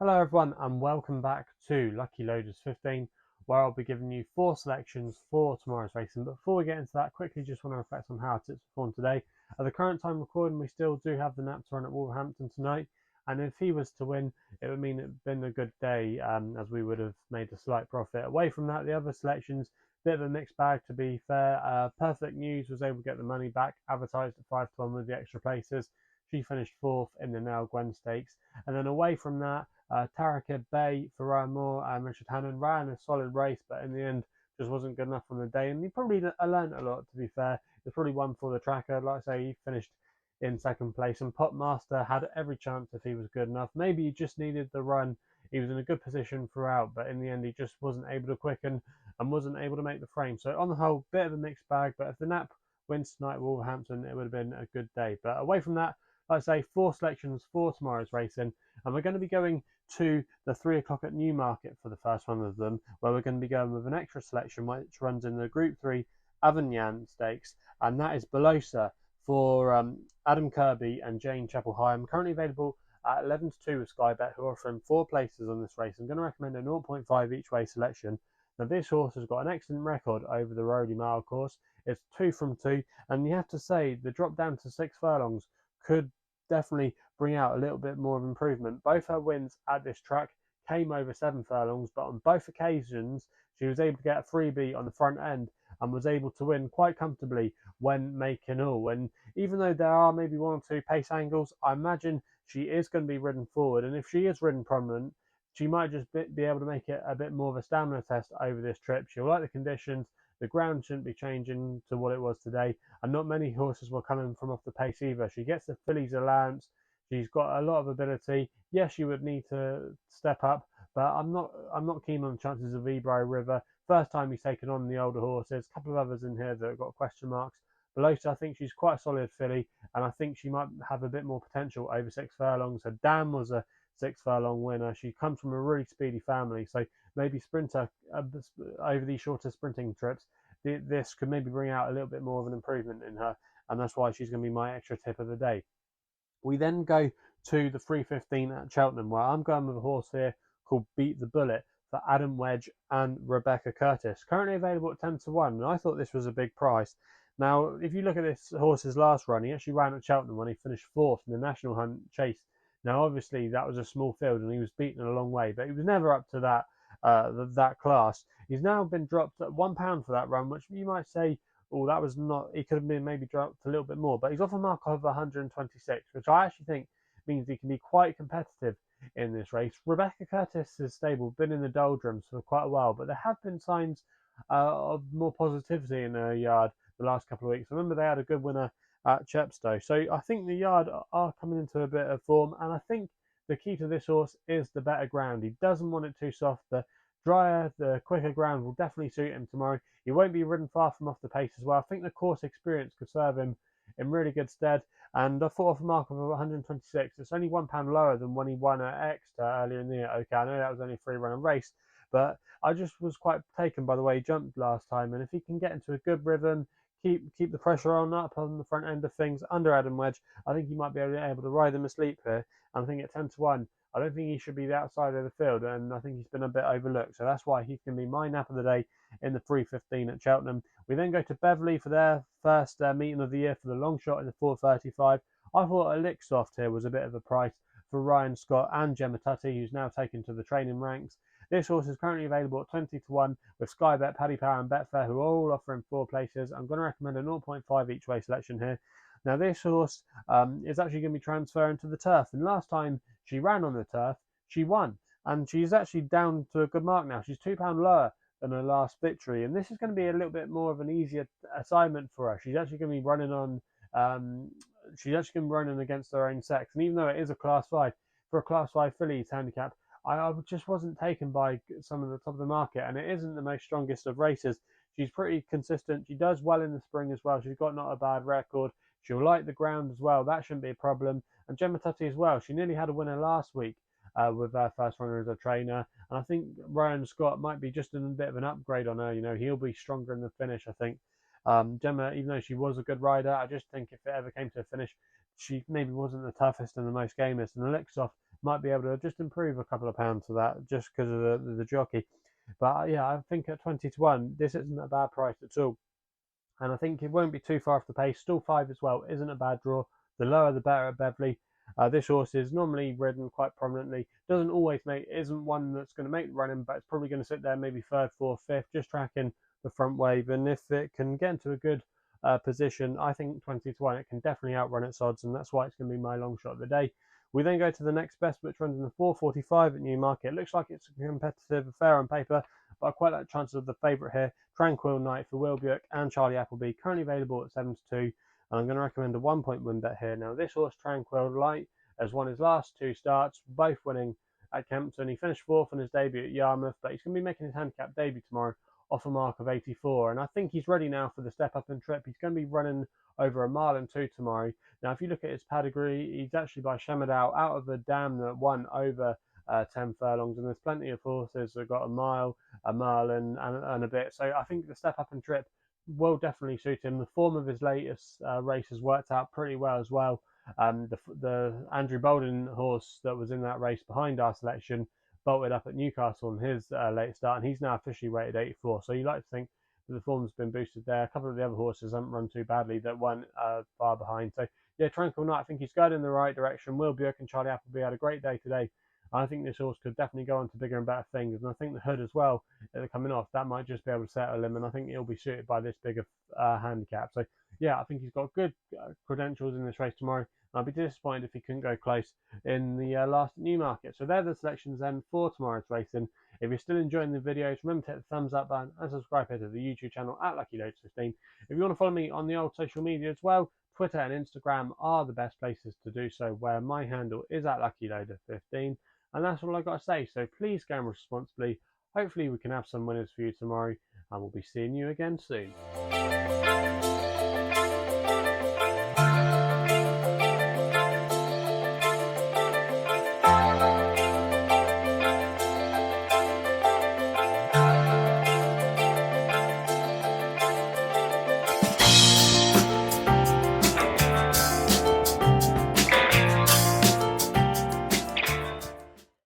Hello everyone and welcome back to Lucky Loaders 15, where I'll be giving you 4 selections for tomorrow's racing. But before we get into that, quickly just want to reflect on how our tips performed today. At the current time recording, we still do have the nap to run at Wolverhampton tonight, and if he was to win, it would mean it'd been a good day, as we would have made a slight profit. Away from that, the other selections, bit of a mixed bag to be fair. Perfect News was able to get the money back, advertised at 5 to 1 with the extra places. She finished 4th in the Nell Gwen Stakes, and then away from that, Taraka Bay for Ryan Moore and Richard Hannon ran a solid race, but in the end just wasn't good enough on the day. And he probably learned a lot, to be fair. He probably won for the tracker. Like I say, he finished in second place. And Popmaster had every chance if he was good enough. Maybe he just needed the run. He was in a good position throughout, but in the end, he just wasn't able to quicken and wasn't able to make the frame. So, on the whole, bit of a mixed bag. But if the Nap wins tonight at Wolverhampton, it would have been a good day. But away from that, like I say, 4 selections for tomorrow's racing. And we're going to be going to the 3 o'clock at Newmarket for the first one of them, where we're going to be going with an extra selection which runs in the Group 3 Avignon Stakes, and that is Bellosa for Adam Kirby and Jane Chapel-Hyam, currently available at 11 to 2 with SkyBet, who are offering 4 places on this race. I'm going to recommend a 0.5 each way selection. Now, this horse has got an excellent record over the Rody Mile course. It's 2 from 2, and you have to say the drop down to 6 furlongs could definitely bring out a little bit more of improvement. Both her wins at this track came over 7 furlongs, but on both occasions she was able to get a freebie on the front end and was able to win quite comfortably when making all. And even though there are maybe 1 or 2 pace angles, I imagine she is going to be ridden forward. And if she is ridden prominent, she might just be able to make it a bit more of a stamina test over this trip. She'll like the conditions. The ground shouldn't be changing to what it was today, and not many horses were coming from off the pace either. She gets the fillies allowance. She's got a lot of ability. Yes, she would need to step up, but I'm not keen on the chances of Ebro River. First time he's taken on the older horses. A couple of others in here that have got question marks. Bellosa, I think she's quite a solid filly, and I think she might have a bit more potential over 6 furlongs. Her dam was a 6 furlong winner. She comes from a really speedy family, so maybe sprinter over these shorter sprinting trips. This could maybe bring out a little bit more of an improvement in her, and that's why she's going to be my extra tip of the day. We then go to the 3:15 at Cheltenham, where I'm going with a horse here called Beatthebullet for Adam Wedge and Rebecca Curtis, currently available at 10 to 1. And I thought this was a big price. Now, if you look at this horse's last run, he actually ran at Cheltenham when he finished 4th in the National Hunt Chase. Now, obviously, that was a small field and he was beaten a long way, but he was never up to that class. He's now been dropped at £1 for that run, which you might say, oh, that was not. He could have been maybe dropped a little bit more, but he's off a mark of 126, which I actually think means he can be quite competitive in this race. Rebecca Curtis is stable, been in the doldrums for quite a while, but there have been signs of more positivity in her yard the last couple of weeks. Remember, they had a good winner at Chepstow, so I think the yard are coming into a bit of form, and I think the key to this horse is the better ground. He doesn't want it too soft. The drier, the quicker ground will definitely suit him tomorrow. He won't be ridden far from off the pace as well. I think the course experience could serve him in really good stead. And I thought off a mark of 126. It's only £1 lower than when he won at Exeter earlier in the year. Okay, I know that was only a 3-runner race, but I just was quite taken by the way he jumped last time. And if he can get into a good rhythm, keep the pressure on up on the front end of things under Adam Wedge, I think he might be able to ride them asleep here. And I think at 10 to 1, I don't think he should be the outside of the field, and I think he's been a bit overlooked. So that's why he's going to be my nap of the day in the 3:15 at Cheltenham. We then go to Beverley for their first meeting of the year for the Longshot in the 4:35. I thought Elixsoft here was a bit of a price for Ryan Scott and Gemma Tutty, who's now taken to the training ranks. This horse is currently available at 20 to 1 with SkyBet, Paddy Power and Betfair, who are all offering 4 places. I'm going to recommend a 0.5 each way selection here. Now, this horse is actually going to be transferring to the turf. And last time she ran on the turf, she won. And she's actually down to a good mark now. She's £2 lower than her last victory. And this is going to be a little bit more of an easier assignment for her. She's actually going to be running on. She's actually going to be running against her own sex. And even though it is a Class 5, for a Class 5 fillies handicap, I just wasn't taken by some of the top of the market. And it isn't the most strongest of races. She's pretty consistent. She does well in the spring as well. She's got not a bad record. She'll like the ground as well. That shouldn't be a problem. And Gemma Tutty as well. She nearly had a winner last week with her first runner as a trainer. And I think Ryan Scott might be just a bit of an upgrade on her. You know, he'll be stronger in the finish, I think. Gemma, even though she was a good rider, I just think if it ever came to a finish, she maybe wasn't the toughest and the most gamest. And Elixsoft might be able to just improve a couple of pounds for that just because of the jockey. But yeah, I think at 20 to 1, this isn't a bad price at all. And I think it won't be too far off the pace. Still 5 as well isn't a bad draw. The lower the better at Beverley. This horse is normally ridden quite prominently. Doesn't always isn't one that's going to make the running, but it's probably going to sit there maybe third, fourth, fifth, just tracking the front wave. And if it can get into a good position, I think 20 to 1, it can definitely outrun its odds, and that's why it's going to be my long shot of the day. We then go to the next best, which runs in the 4:45 at Newmarket. It looks like it's a competitive affair on paper, but I quite like the chances of the favourite here, Tranquil Night for Will Buick and Charlie Appleby, currently available at 7 to 2. And I'm going to recommend a 1-point win bet here. Now, this horse, Tranquil Light, has won his last 2 starts, both winning at Kempton. He finished 4th on his debut at Yarmouth, but he's going to be making his handicap debut tomorrow off a mark of 84. And I think he's ready now for the step up and trip. He's going to be running over 1 mile and 2 tomorrow. Now, if you look at his pedigree, he's actually by Shamadal out of a dam that won over 10 furlongs, and there's plenty of horses that got a mile and a bit. So I think the step up and trip will definitely suit him. The form of his latest race has worked out pretty well as well. The Andrew Bolden horse that was in that race behind our selection bolted up at Newcastle on his late start, and he's now officially rated 84. So you like to think that the form's been boosted there. A couple of the other horses haven't run too badly that weren't far behind. So yeah, Tranquil Night, I think he's going in the right direction. Will Buick and Charlie Appleby had a great day today. I think this horse could definitely go on to bigger and better things, and I think the Hood as well, that they're coming off, that might just be able to settle him, and I think he'll be suited by this bigger handicap. So yeah, I think he's got good credentials in this race tomorrow. I'd be disappointed if he couldn't go close in the last Newmarket. So they're the selections then for tomorrow's racing. If you're still enjoying the videos, remember to hit the thumbs up button and subscribe here to the YouTube channel at LuckyLoads15. If you want to follow me on the old social media as well, Twitter and Instagram are the best places to do so, where my handle is at LuckyLoader15. And that's all I've got to say. So please gamble responsibly. Hopefully we can have some winners for you tomorrow, and we'll be seeing you again soon.